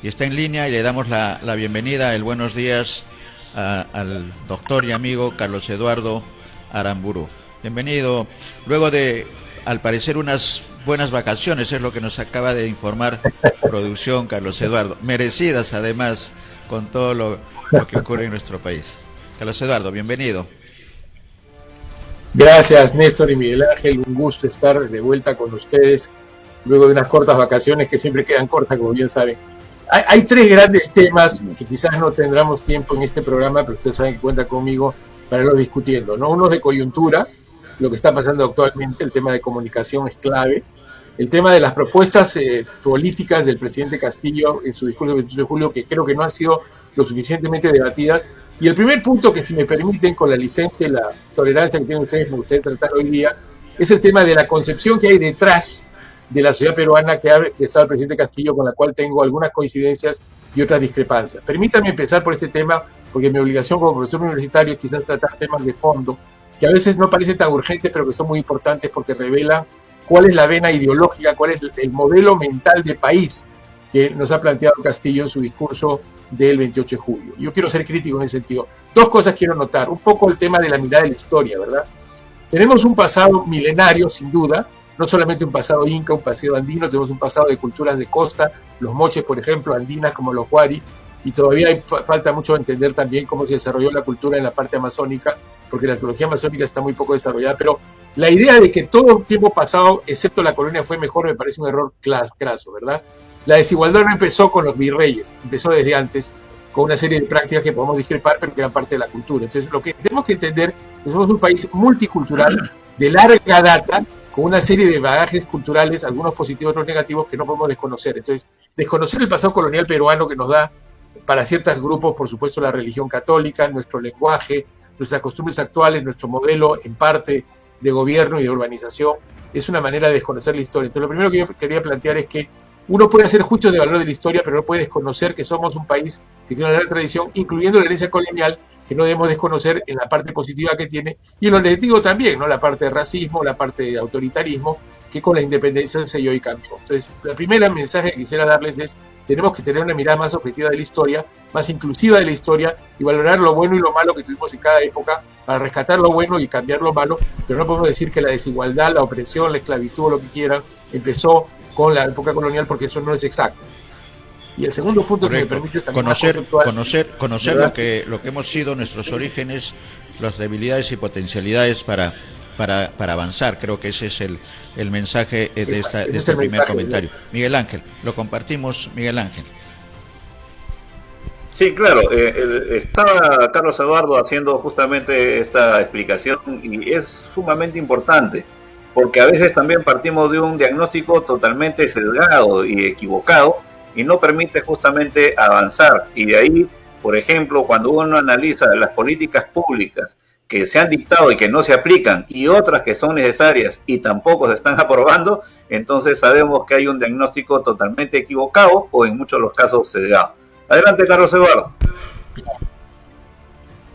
y está en línea, y le damos la bienvenida, el buenos días al doctor y amigo Carlos Eduardo Aramburu. Bienvenido, luego de, al parecer, unas buenas vacaciones, es lo que nos acaba de informar producción, Carlos Eduardo, merecidas además con todo lo que ocurre en nuestro país. Carlos Eduardo, bienvenido. Gracias, Néstor y Miguel Ángel, un gusto estar de vuelta con ustedes luego de unas cortas vacaciones que siempre quedan cortas, como bien saben. Hay tres grandes temas que quizás no tendremos tiempo en este programa, pero ustedes saben que cuenta conmigo para irlos discutiendo, ¿no? Uno es de coyuntura, lo que está pasando actualmente, el tema de comunicación es clave, el tema de las propuestas políticas del presidente Castillo en su discurso del 28 de julio, que creo que no han sido lo suficientemente debatidas, y el primer punto que, si me permiten, con la licencia y la tolerancia que tienen ustedes, me gustaría tratar hoy día, es el tema de la concepción que hay detrás de la sociedad peruana que ha expresado el presidente Castillo, con la cual tengo algunas coincidencias y otras discrepancias. Permítanme empezar por este tema, porque mi obligación como profesor universitario es quizás tratar temas de fondo, que a veces no parecen tan urgentes, pero que son muy importantes porque revelan cuál es la vena ideológica, cuál es el modelo mental de país que nos ha planteado Castillo en su discurso del 28 de julio. Yo quiero ser crítico en ese sentido. Dos cosas quiero notar. Un poco el tema de la mirada de la historia, ¿verdad? Tenemos un pasado milenario, sin duda, no solamente un pasado inca, un pasado andino, tenemos un pasado de culturas de costa, los moches, por ejemplo, andinas como los huari, y todavía falta mucho entender también cómo se desarrolló la cultura en la parte amazónica, porque la arqueología amazónica está muy poco desarrollada, pero la idea de que todo el tiempo pasado, excepto la colonia, fue mejor, me parece un error craso, ¿verdad? La desigualdad no empezó con los virreyes, empezó desde antes, con una serie de prácticas que podemos discrepar, pero que eran parte de la cultura. Entonces, lo que tenemos que entender es que somos un país multicultural, de larga data, con una serie de bagajes culturales, algunos positivos, otros negativos, que no podemos desconocer. Entonces, desconocer el pasado colonial peruano que nos da, para ciertos grupos, por supuesto, la religión católica, nuestro lenguaje, nuestras costumbres actuales, nuestro modelo, en parte, de gobierno y de urbanización, es una manera de desconocer la historia. Entonces, lo primero que yo quería plantear es que uno puede hacer juicio de valor de la historia, pero no puede desconocer que somos un país que tiene una gran tradición, incluyendo la herencia colonial, que no debemos desconocer en la parte positiva que tiene, y en lo negativo también, ¿no? La parte de racismo, la parte de autoritarismo, que con la independencia se dio y cambió. Entonces, el primer mensaje que quisiera darles es: tenemos que tener una mirada más objetiva de la historia, más inclusiva de la historia, y valorar lo bueno y lo malo que tuvimos en cada época, para rescatar lo bueno y cambiar lo malo, pero no podemos decir que la desigualdad, la opresión, la esclavitud o lo que quieran, empezó con la época colonial, porque eso no es exacto. Y el segundo punto, correcto, si me permite, también conocer lo que hemos sido, nuestros orígenes, las debilidades y potencialidades para avanzar. Creo que ese es el mensaje de este primer comentario. Miguel Ángel, lo compartimos, Miguel Ángel. Sí, claro, estaba Carlos Eduardo haciendo justamente esta explicación, y es sumamente importante, porque a veces también partimos de un diagnóstico totalmente sesgado y equivocado, y no permite justamente avanzar. Y de ahí, por ejemplo, cuando uno analiza las políticas públicas que se han dictado y que no se aplican, y otras que son necesarias y tampoco se están aprobando, entonces sabemos que hay un diagnóstico totalmente equivocado, o en muchos de los casos sesgado. Adelante, Carlos Eduardo.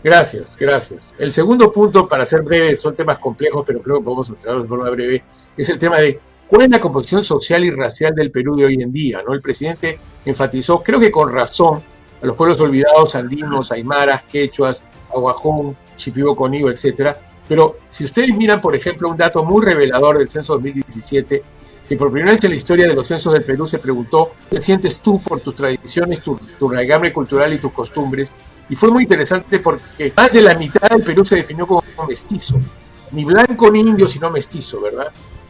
Gracias. El segundo punto, para ser breve, son temas complejos, pero creo que podemos tratarlos de forma breve, es el tema de cuál es la composición social y racial del Perú de hoy en día, ¿no? El presidente enfatizó, creo que con razón, a los pueblos olvidados, andinos, aymaras, quechuas, aguajún, shipibo conigo, etcétera. Pero si ustedes miran, por ejemplo, un dato muy revelador del censo 2017, que por primera vez en la historia de los censos del Perú se preguntó: ¿qué sientes tú por tus tradiciones, tu raigambre cultural y tus costumbres? Y fue muy interesante porque más de la mitad del Perú se definió como mestizo. Ni blanco ni indio, sino mestizo, ¿verdad?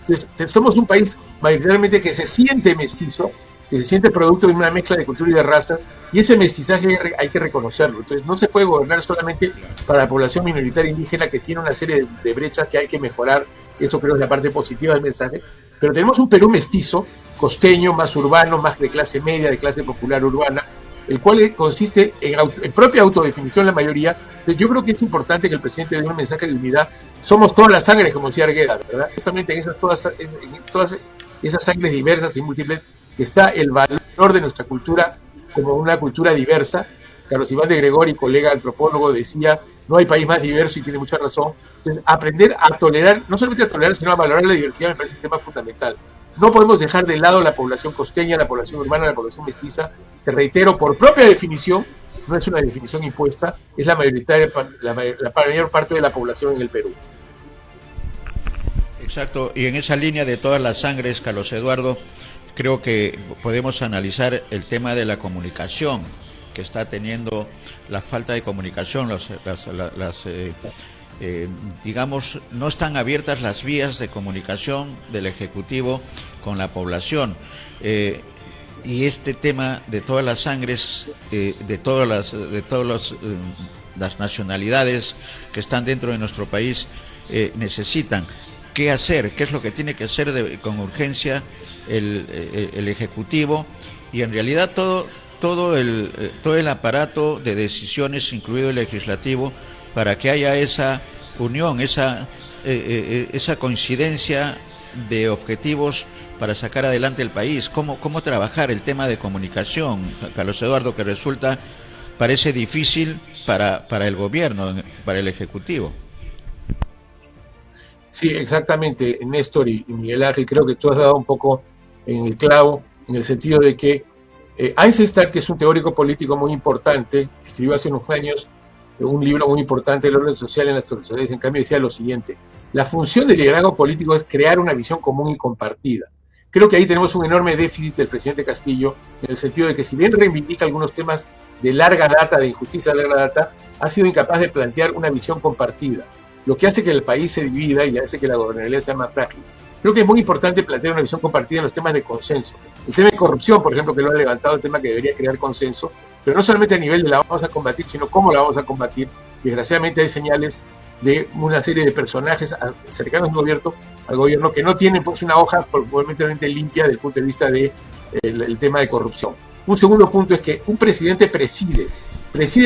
Entonces, somos un país mayoritariamente que se siente mestizo, que se siente producto de una mezcla de cultura y de razas, y ese mestizaje hay que reconocerlo. Entonces, no se puede gobernar solamente para la población minoritaria indígena, que tiene una serie de brechas que hay que mejorar. Esto creo que es la parte positiva del mensaje. Pero tenemos un Perú mestizo, costeño, más urbano, más de clase media, de clase popular urbana, el cual consiste en propia autodefinición la mayoría. Entonces, yo creo que es importante que el presidente dé un mensaje de unidad. Somos todas las sangres, como decía Argueda, ¿verdad? Justamente en todas esas sangres diversas y múltiples está el valor de nuestra cultura como una cultura diversa. Carlos Iván de Gregori, colega antropólogo, decía: no hay país más diverso, y tiene mucha razón. Entonces, aprender a tolerar, no solamente a tolerar, sino a valorar la diversidad, me parece un tema fundamental. No podemos dejar de lado la población costeña, la población urbana, la población mestiza, que reitero, por propia definición, no es una definición impuesta, es la mayor parte de la población en el Perú. Exacto, y en esa línea de todas las sangres, Carlos Eduardo, creo que podemos analizar el tema de la comunicación que está teniendo, la falta de comunicación, digamos, no están abiertas las vías de comunicación del Ejecutivo con la población. Y este tema de todas las sangres, de todas las nacionalidades que están dentro de nuestro país, necesitan qué hacer, qué es lo que tiene que hacer con urgencia el Ejecutivo, y en realidad todo el aparato de decisiones, incluido el legislativo, para que haya esa unión, esa coincidencia de objetivos para sacar adelante el país. ¿Cómo trabajar el tema de comunicación, Carlos Eduardo, que parece difícil para el gobierno, para el Ejecutivo? Sí, exactamente, Néstor y Miguel Ángel, creo que tú has dado un poco en el clavo, en el sentido de que Eisenstein, que es un teórico político muy importante, escribió hace unos años un libro muy importante, El orden social en las sociedades, en cambio decía lo siguiente: la función del liderazgo político es crear una visión común y compartida. Creo que ahí tenemos un enorme déficit del presidente Castillo, en el sentido de que si bien reivindica algunos temas de larga data, de injusticia de larga data, ha sido incapaz de plantear una visión compartida, lo que hace que el país se divida y hace que la gobernabilidad sea más frágil. Creo que es muy importante plantear una visión compartida en los temas de consenso. El tema de corrupción, por ejemplo, que lo ha levantado, el tema que debería crear consenso, pero no solamente a nivel de la vamos a combatir, sino cómo la vamos a combatir. Desgraciadamente hay señales de una serie de personajes cercanos al gobierno que no tienen pues una hoja probablemente limpia desde el punto de vista del tema de corrupción. Un segundo punto es que un presidente preside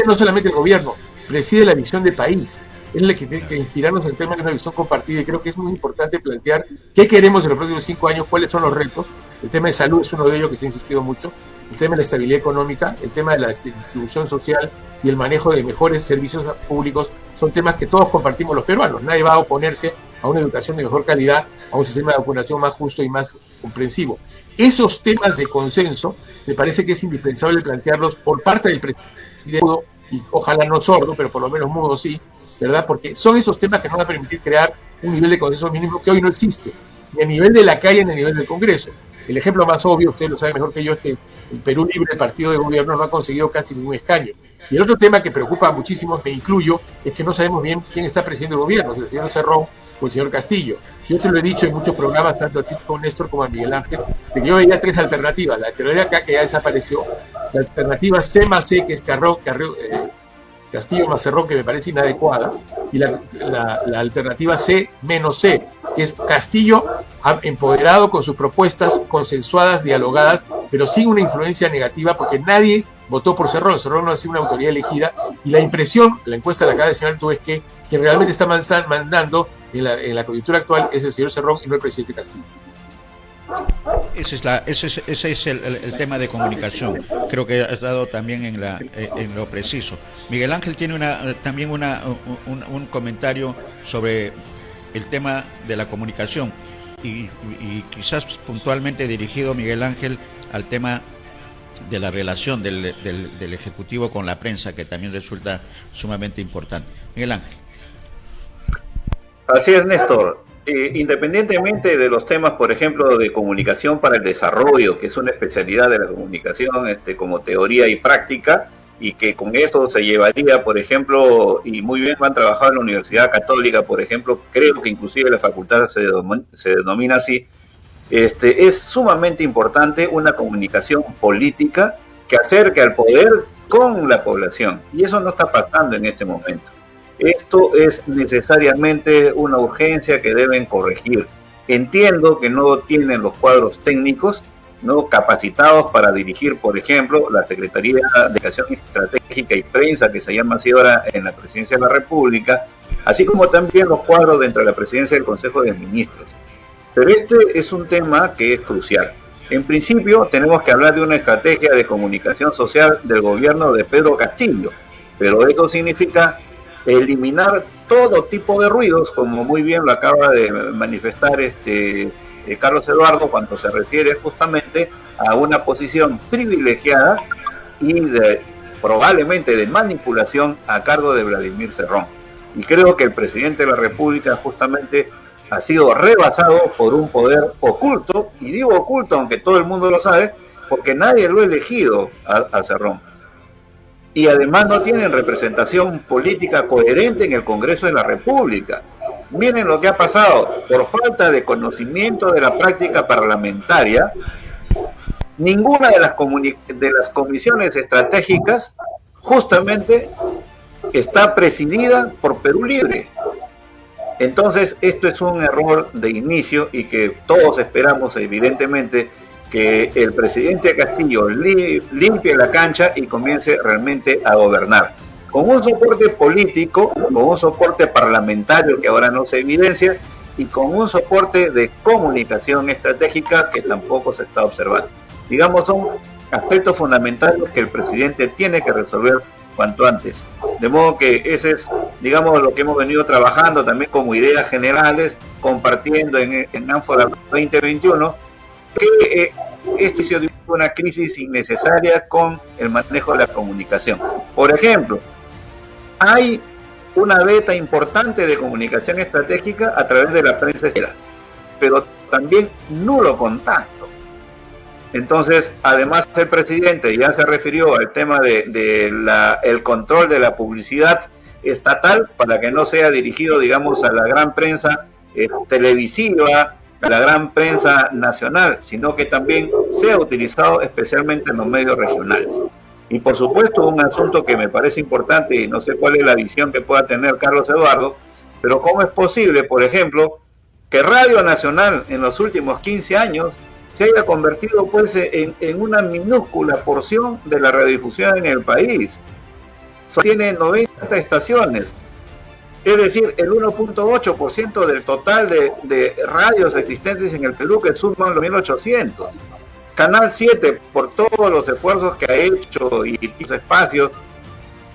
no solamente el gobierno, preside la visión de país. Es la que tiene que inspirarnos en temas de una visión compartida, y creo que es muy importante plantear qué queremos en los próximos 5 años, cuáles son los retos. El tema de salud es uno de ellos que se ha insistido mucho, el tema de la estabilidad económica, el tema de la distribución social y el manejo de mejores servicios públicos son temas que todos compartimos los peruanos. Nadie va a oponerse a una educación de mejor calidad, a un sistema de vacunación más justo y más comprensivo. Esos temas de consenso me parece que es indispensable plantearlos por parte del presidente, y ojalá no sordo, pero por lo menos mudo sí, ¿verdad? Porque son esos temas que nos van a permitir crear un nivel de consenso mínimo que hoy no existe, ni a nivel de la calle ni a nivel del Congreso. El ejemplo más obvio, usted lo sabe mejor que yo, es que el Perú Libre, el partido de gobierno, no ha conseguido casi ningún escaño. Y el otro tema que preocupa muchísimo, me incluyo, es que no sabemos bien quién está presidiendo el gobierno, si el señor Cerrón o el señor Castillo. Yo te lo he dicho en muchos programas, tanto a ti como a Néstor como a Miguel Ángel, de que yo veía 3 alternativas. La alternativa acá, que ya desapareció, la alternativa C más C, que es Castillo más Cerrón, que me parece inadecuada, y la alternativa C menos C, que es Castillo empoderado con sus propuestas consensuadas, dialogadas, pero sin una influencia negativa, porque nadie votó por Cerrón. Cerrón no ha sido una autoridad elegida, y la impresión, la encuesta de acá de señor tú, es que quien realmente está mandando en la coyuntura actual es el señor Cerrón y no el presidente Castillo. Ese es el tema de comunicación. Creo que has dado también en lo preciso. Miguel Ángel tiene también un comentario sobre el tema de la comunicación y quizás puntualmente dirigido, Miguel Ángel, al tema de la relación del Ejecutivo con la prensa, que también resulta sumamente importante. Miguel Ángel. Así es, Néstor. Independientemente de los temas, por ejemplo, de comunicación para el desarrollo, que es una especialidad de la comunicación como teoría y práctica, y que con eso se llevaría, por ejemplo, y muy bien han trabajado en la Universidad Católica, por ejemplo, creo que inclusive la facultad se denomina así, es sumamente importante una comunicación política que acerque al poder con la población, y eso no está pasando en este momento. Esto es necesariamente una urgencia que deben corregir. Entiendo que no tienen los cuadros técnicos no capacitados para dirigir, por ejemplo, la Secretaría de Educación Estratégica y Prensa, que se llama así ahora en la Presidencia de la República, así como también los cuadros dentro de la Presidencia del Consejo de Ministros. Pero este es un tema que es crucial. En principio, tenemos que hablar de una estrategia de comunicación social del gobierno de Pedro Castillo, pero esto significa eliminar todo tipo de ruidos, como muy bien lo acaba de manifestar Carlos Eduardo cuando se refiere justamente a una posición privilegiada y probablemente de manipulación a cargo de Vladimir Cerrón. Y creo que el presidente de la República justamente ha sido rebasado por un poder oculto, y digo oculto aunque todo el mundo lo sabe, porque nadie lo ha elegido a Cerrón. Y además no tienen representación política coherente en el Congreso de la República. Miren lo que ha pasado. Por falta de conocimiento de la práctica parlamentaria, ninguna de las comisiones estratégicas justamente está presidida por Perú Libre. Entonces, esto es un error de inicio y que todos esperamos, evidentemente, que el presidente Castillo limpie la cancha y comience realmente a gobernar. Con un soporte político, con un soporte parlamentario que ahora no se evidencia, y con un soporte de comunicación estratégica que tampoco se está observando. Digamos, son aspectos fundamentales que el presidente tiene que resolver cuanto antes. De modo que ese es, digamos, lo que hemos venido trabajando también como ideas generales, compartiendo en Ánfora 2021, que esto se dio una crisis innecesaria con el manejo de la comunicación. Por ejemplo, hay una beta importante de comunicación estratégica a través de la prensa escrita, pero también nulo contacto. Entonces, además el presidente ya se refirió al tema el control de la publicidad estatal para que no sea dirigido, digamos, a la gran prensa televisiva, a la gran prensa nacional, sino que también sea utilizado especialmente en los medios regionales. Y por supuesto, un asunto que me parece importante, y no sé cuál es la visión que pueda tener Carlos Eduardo, pero ¿cómo es posible, por ejemplo, que Radio Nacional en los últimos 15 años se haya convertido pues en una minúscula porción de la radiodifusión en el país? Tiene 90 estaciones, es decir, el 1.8% del total de radios existentes en el Perú, que suman los 1800. Canal 7, por todos los esfuerzos que ha hecho y los espacios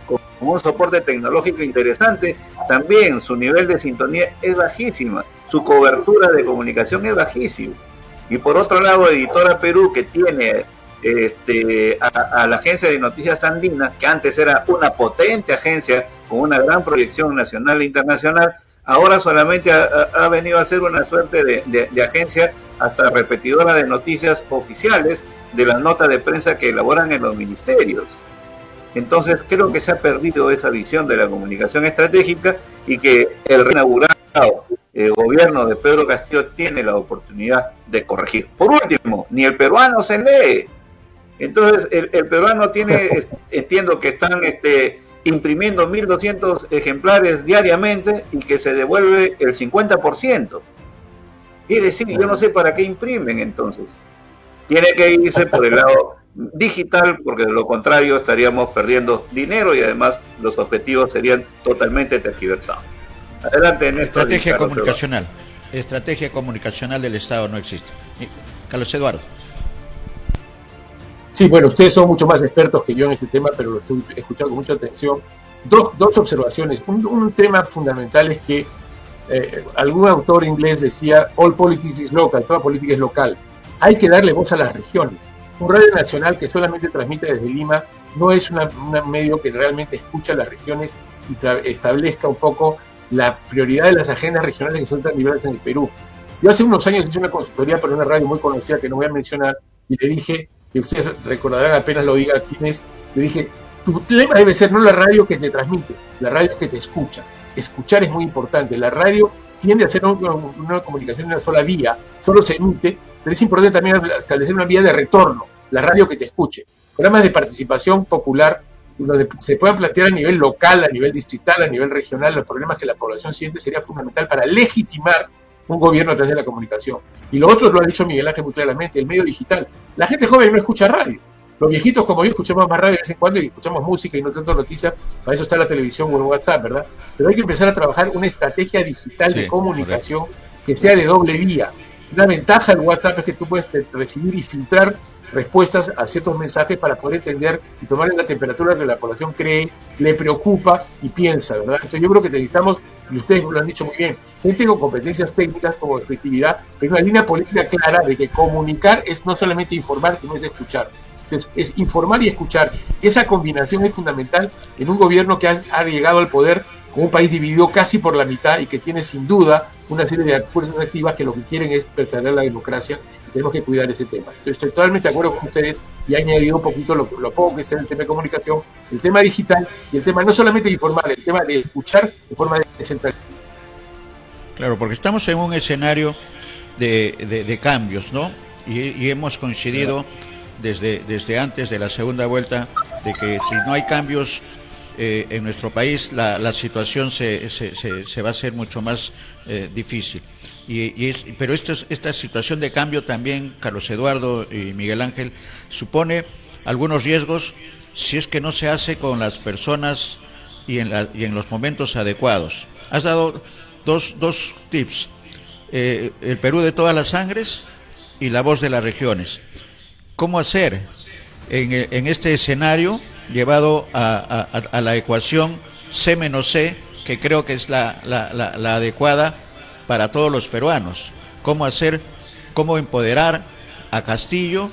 con un soporte tecnológico interesante, también su nivel de sintonía es bajísima, su cobertura de comunicación es bajísima. Y por otro lado, Editora Perú, que tiene a la agencia de noticias andina, que antes era una potente agencia con una gran proyección nacional e internacional, ahora solamente ha venido a ser una suerte de agencia hasta repetidora de noticias oficiales de las notas de prensa que elaboran en los ministerios. Entonces creo que se ha perdido esa visión de la comunicación estratégica y que el reinaugurado gobierno de Pedro Castillo tiene la oportunidad de corregir. Por último, ni el peruano se lee. Entonces el peruano tiene, entiendo que están imprimiendo 1.200 ejemplares diariamente y que se devuelve el 50%. Es decir, yo no sé para qué imprimen entonces. Tiene que irse por el lado digital, porque de lo contrario estaríamos perdiendo dinero y además los objetivos serían totalmente tergiversados. Adelante, Néstor. Estrategia comunicacional del Estado no existe. Carlos Eduardo. Sí, bueno, ustedes son mucho más expertos que yo en este tema, pero lo estoy escuchando con mucha atención. Dos observaciones. Un tema fundamental es que algún autor inglés decía, all politics is local, toda política es local. Hay que darle voz a las regiones. Un radio nacional que solamente transmite desde Lima no es un medio que realmente escucha a las regiones y establezca un poco la prioridad de las agendas regionales que son tan diversas en el Perú. Yo hace unos años hice una consultoría para una radio muy conocida que no voy a mencionar y le dije, que ustedes recordarán apenas lo diga quién es, le dije, tu lema debe ser no la radio que te transmite, la radio que te escucha. Escuchar es muy importante. La radio tiende a ser una comunicación de una sola vía, solo se emite, pero es importante también establecer una vía de retorno, la radio que te escuche. Programas de participación popular donde se puedan plantear a nivel local, a nivel distrital, a nivel regional, los problemas que la población siente sería fundamental para legitimar un gobierno a través de la comunicación. Y lo otro lo ha dicho Miguel Ángel muy claramente, el medio digital. La gente joven no escucha radio. Los viejitos como yo escuchamos más radio de vez en cuando y escuchamos música y no tanto noticias, para eso está la televisión o el WhatsApp, ¿verdad? Pero hay que empezar a trabajar una estrategia digital de comunicación que sea de doble vía. Una ventaja del WhatsApp es que tú puedes recibir y filtrar respuestas a ciertos mensajes para poder entender y tomar la temperatura que la población cree, le preocupa y piensa, ¿verdad? Entonces yo creo que necesitamos, y ustedes lo han dicho muy bien, gente con competencias técnicas como efectividad, pero una línea política clara de que comunicar es no solamente informar, sino es escuchar. Entonces, es informar y escuchar. Y esa combinación es fundamental en un gobierno que ha llegado al poder con un país dividido casi por la mitad y que tiene sin duda una serie de fuerzas activas que lo que quieren es perder la democracia y tenemos que cuidar ese tema. Entonces, estoy totalmente de acuerdo con ustedes y he añadido un poquito lo poco que está en el tema de comunicación, el tema digital y el tema no solamente de informar, el tema de escuchar de forma descentralizada. Claro, porque estamos en un escenario de cambios, ¿no? Y hemos coincidido desde antes de la segunda vuelta de que si no hay cambios en nuestro país, la situación se va a hacer mucho más difícil. Pero esta situación de cambio también, Carlos Eduardo y Miguel Ángel, supone algunos riesgos si es que no se hace con las personas y en los momentos adecuados. Has dado dos tips, el Perú de todas las sangres y la voz de las regiones. ¿Cómo hacer en este escenario llevado a la ecuación C menos C, que creo que es la adecuada para todos los peruanos? ¿Cómo empoderar a Castillo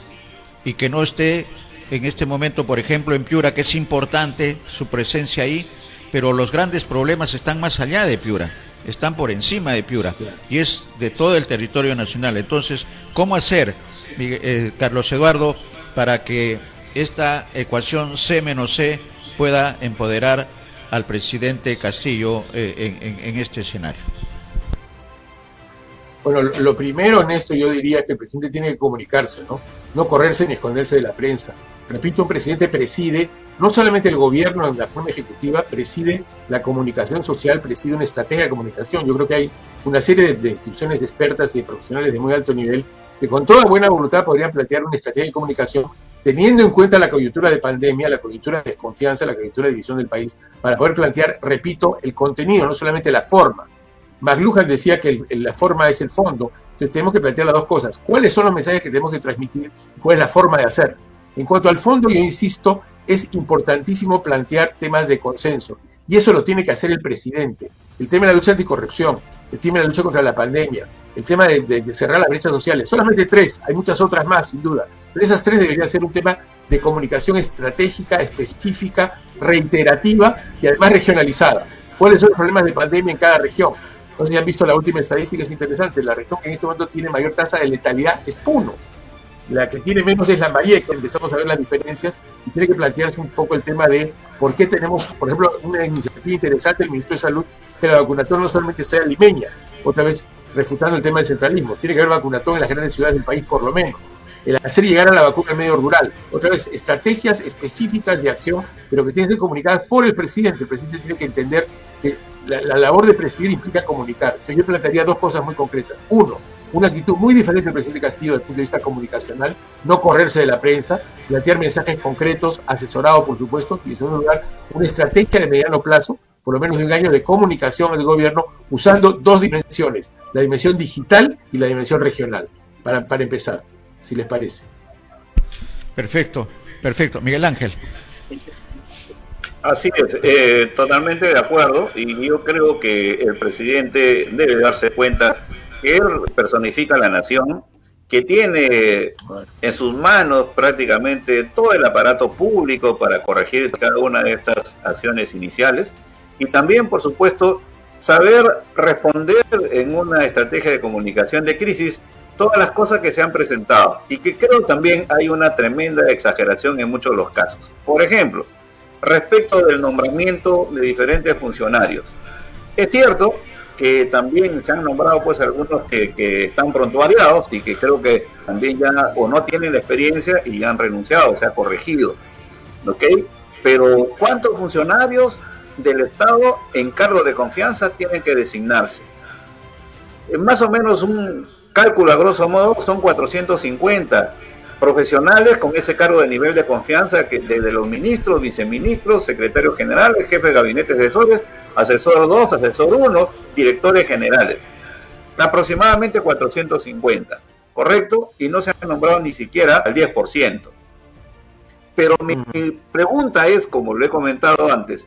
y que no esté en este momento, por ejemplo, en Piura, que es importante su presencia ahí, pero los grandes problemas están más allá de Piura, están por encima de Piura y es de todo el territorio nacional? Entonces, ¿cómo hacer, Carlos Eduardo, para que esta ecuación C menos C pueda empoderar al presidente Castillo en este escenario? Bueno, lo primero en esto yo diría que el presidente tiene que comunicarse, no correrse ni esconderse de la prensa. Repito, un presidente preside no solamente el gobierno en la forma ejecutiva, preside la comunicación social, preside una estrategia de comunicación. Yo creo que hay una serie de instituciones expertas y de profesionales de muy alto nivel que con toda buena voluntad podrían plantear una estrategia de comunicación teniendo en cuenta la coyuntura de pandemia, la coyuntura de desconfianza, la coyuntura de división del país, para poder plantear, repito, el contenido, no solamente la forma. McLuhan decía que la forma es el fondo, entonces tenemos que plantear las dos cosas. ¿Cuáles son los mensajes que tenemos que transmitir? ¿Cuál es la forma de hacer? En cuanto al fondo, yo insisto, es importantísimo plantear temas de consenso, y eso lo tiene que hacer el presidente. El tema de la lucha anticorrupción, el tema de la lucha contra la pandemia, el tema de cerrar las brechas sociales, solamente 3, hay muchas otras más, sin duda, pero esas 3 deberían ser un tema de comunicación estratégica, específica, reiterativa y además regionalizada. ¿Cuáles son los problemas de pandemia en cada región? No sé si han visto la última estadística, es interesante. La región que en este momento tiene mayor tasa de letalidad es Puno. La que tiene menos es Lambayeque, empezamos a ver las diferencias y tiene que plantearse un poco el tema de por qué tenemos, por ejemplo, una iniciativa interesante del Ministerio de Salud, que la vacunación no solamente sea limeña, otra vez refutando el tema del centralismo, tiene que haber vacunatón en las grandes ciudades del país por lo menos. El hacer llegar a la vacuna al medio rural, otra vez estrategias específicas de acción, pero que tienen que ser comunicadas por el presidente. El presidente tiene que entender que la labor de presidir implica comunicar. Entonces yo plantearía 2 cosas muy concretas. 1, una actitud muy diferente del presidente Castillo desde el punto de vista comunicacional, no correrse de la prensa, plantear mensajes concretos, asesorado por supuesto, y en segundo lugar, una estrategia de mediano plazo, por lo menos de un año, de comunicación del gobierno, usando 2 dimensiones, la dimensión digital y la dimensión regional, para empezar, si les parece. Perfecto. Miguel Ángel. Así es, totalmente de acuerdo, y yo creo que el presidente debe darse cuenta que él personifica a la nación, que tiene en sus manos prácticamente todo el aparato público para corregir cada una de estas acciones iniciales, y también, por supuesto, saber responder en una estrategia de comunicación de crisis todas las cosas que se han presentado, y que creo también hay una tremenda exageración en muchos de los casos. Por ejemplo, respecto del nombramiento de diferentes funcionarios. Es cierto que también se han nombrado pues algunos que están prontuariados y que creo que también ya o no tienen la experiencia y ya han renunciado, se ha corregido, ¿ok? Pero ¿cuántos funcionarios del Estado en cargo de confianza tienen que designarse? Más o menos un cálculo a grosso modo son 450 profesionales con ese cargo de nivel de confianza, que desde los ministros, viceministros, secretarios generales, jefes de gabinete asesores, asesor 2, asesor 1, directores generales. Aproximadamente 450. correcto, y no se han nombrado ni siquiera al 10%. Pero mi pregunta es, como lo he comentado antes,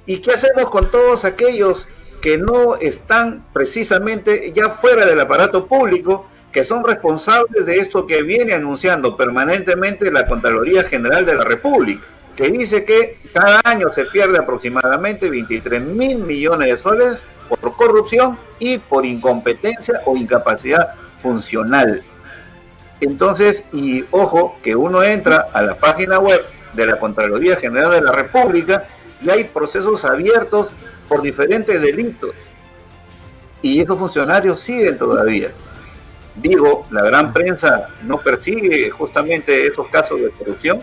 ¿y qué hacemos con todos aquellos que no están precisamente ya fuera del aparato público, que son responsables de esto que viene anunciando permanentemente la Contraloría General de la República, que dice que cada año se pierde aproximadamente 23.000 millones de soles por corrupción y por incompetencia o incapacidad funcional? Entonces, y ojo, que uno entra a la página web de la Contraloría General de la República y hay procesos abiertos por diferentes delitos. Y esos funcionarios siguen todavía. Digo, la gran prensa no persigue justamente esos casos de corrupción.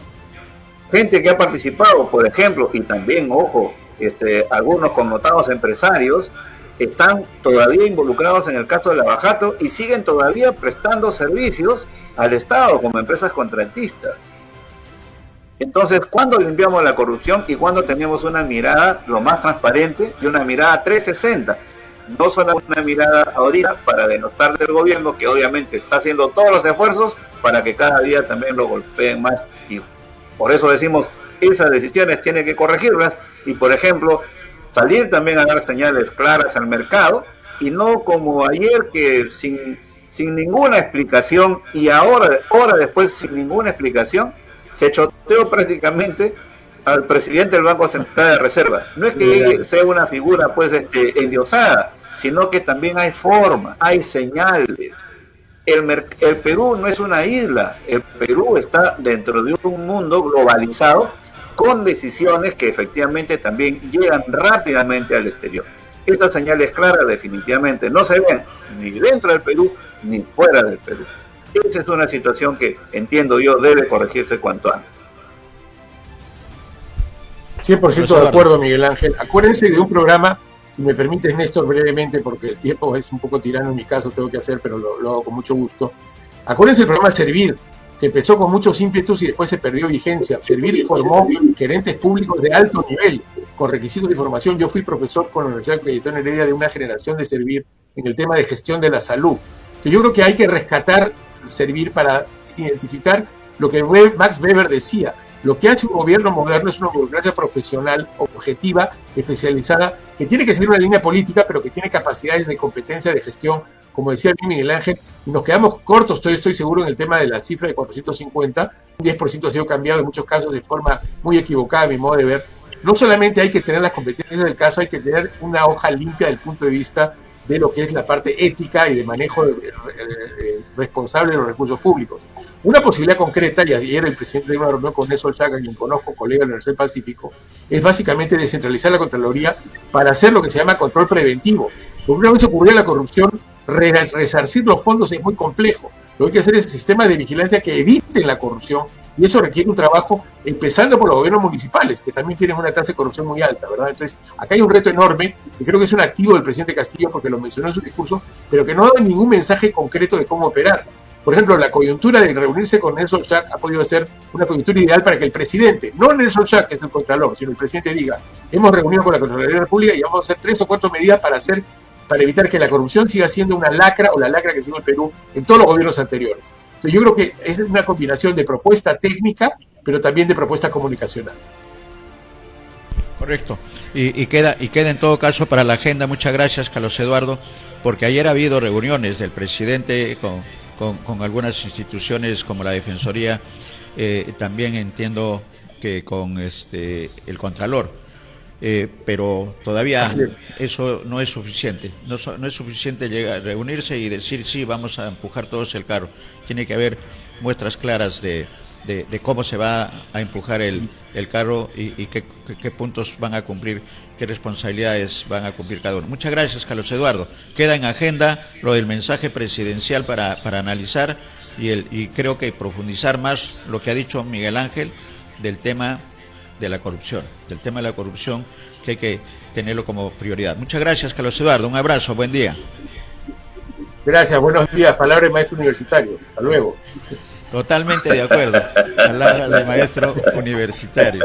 Gente que ha participado, por ejemplo, y también, ojo, algunos connotados empresarios están todavía involucrados en el caso de Lavajato y siguen todavía prestando servicios al Estado como empresas contratistas. Entonces, ¿cuándo limpiamos la corrupción y cuándo tenemos una mirada lo más transparente y una mirada 360? No solo una mirada ahorita para denostar del gobierno, que obviamente está haciendo todos los esfuerzos para que cada día también lo golpeen más, y por eso decimos, esas decisiones tienen que corregirlas y, por ejemplo, salir también a dar señales claras al mercado y no como ayer que sin ninguna explicación y ahora después sin ninguna explicación se choteó prácticamente al presidente del Banco Central de Reserva. No es que sea una figura pues endiosada, sino que también hay forma, hay señales. El Perú no es una isla, el Perú está dentro de un mundo globalizado con decisiones que efectivamente también llegan rápidamente al exterior. Estas señales claras definitivamente no se ven ni dentro del Perú ni fuera del Perú. Esa es una situación que, entiendo yo, debe corregirse cuanto antes. 100% de acuerdo, Miguel Ángel. Acuérdense de un programa, si me permites, Néstor, brevemente, porque el tiempo es un poco tirano en mi caso, tengo que hacer, pero lo hago con mucho gusto. Acuérdense del programa Servir, que empezó con muchos ímpetus y después se perdió vigencia. Servir formó gerentes públicos de alto nivel, con requisitos de formación. Yo fui profesor con la Universidad de Cayetano Heredia de una generación de Servir en el tema de gestión de la salud. Entonces, yo creo que hay que rescatar Servir para identificar lo que Max Weber decía. Lo que hace un gobierno moderno es una burocracia profesional, objetiva, especializada, que tiene que seguir una línea política, pero que tiene capacidades de competencia de gestión, como decía bien Miguel Ángel, y nos quedamos cortos, estoy seguro, en el tema de la cifra de 450, un 10% ha sido cambiado en muchos casos de forma muy equivocada, a mi modo de ver. No solamente hay que tener las competencias del caso, hay que tener una hoja limpia del punto de vista de lo que es la parte ética y de manejo responsable de los recursos públicos. Una posibilidad concreta, y ayer el presidente de una reunión con Nelson Chaca, quien conozco, colega de la Universidad del Pacífico, es básicamente descentralizar la Contraloría para hacer lo que se llama control preventivo. Porque una vez ocurrió la corrupción, resarcir los fondos es muy complejo. Lo que hay que hacer es un sistema de vigilancia que evite la corrupción, y eso requiere un trabajo empezando por los gobiernos municipales, que también tienen una tasa de corrupción muy alta, ¿verdad? Entonces, acá hay un reto enorme, que creo que es un activo del presidente Castillo, porque lo mencionó en su discurso, pero que no da ningún mensaje concreto de cómo operar. Por ejemplo, la coyuntura de reunirse con Nelson Chac ha podido ser una coyuntura ideal para que el presidente, no Nelson Chac, que es el Contralor, sino el presidente diga, hemos reunido con la Contraloría de la República y vamos a hacer 3 o 4 medidas para evitar que la corrupción siga siendo una lacra o la lacra que sigue el Perú en todos los gobiernos anteriores. Entonces, yo creo que es una combinación de propuesta técnica, pero también de propuesta comunicacional. Correcto. Y queda en todo caso para la agenda. Muchas gracias, Carlos Eduardo, porque ayer ha habido reuniones del presidente con algunas instituciones como la Defensoría, también entiendo que con el Contralor. Pero todavía eso no es suficiente. No es suficiente llegar a reunirse y decir sí, vamos a empujar todos el carro. Tiene que haber muestras claras de cómo se va a empujar el carro y qué puntos van a cumplir, qué responsabilidades van a cumplir cada uno. Muchas gracias, Carlos Eduardo. Queda en agenda lo del mensaje presidencial para analizar y creo que profundizar más lo que ha dicho Miguel Ángel del tema de la corrupción, que hay que tenerlo como prioridad. Muchas gracias, Carlos Eduardo, un abrazo, buen día. Gracias, buenos días, palabra de maestro universitario, hasta luego. Totalmente de acuerdo, palabra de maestro universitario.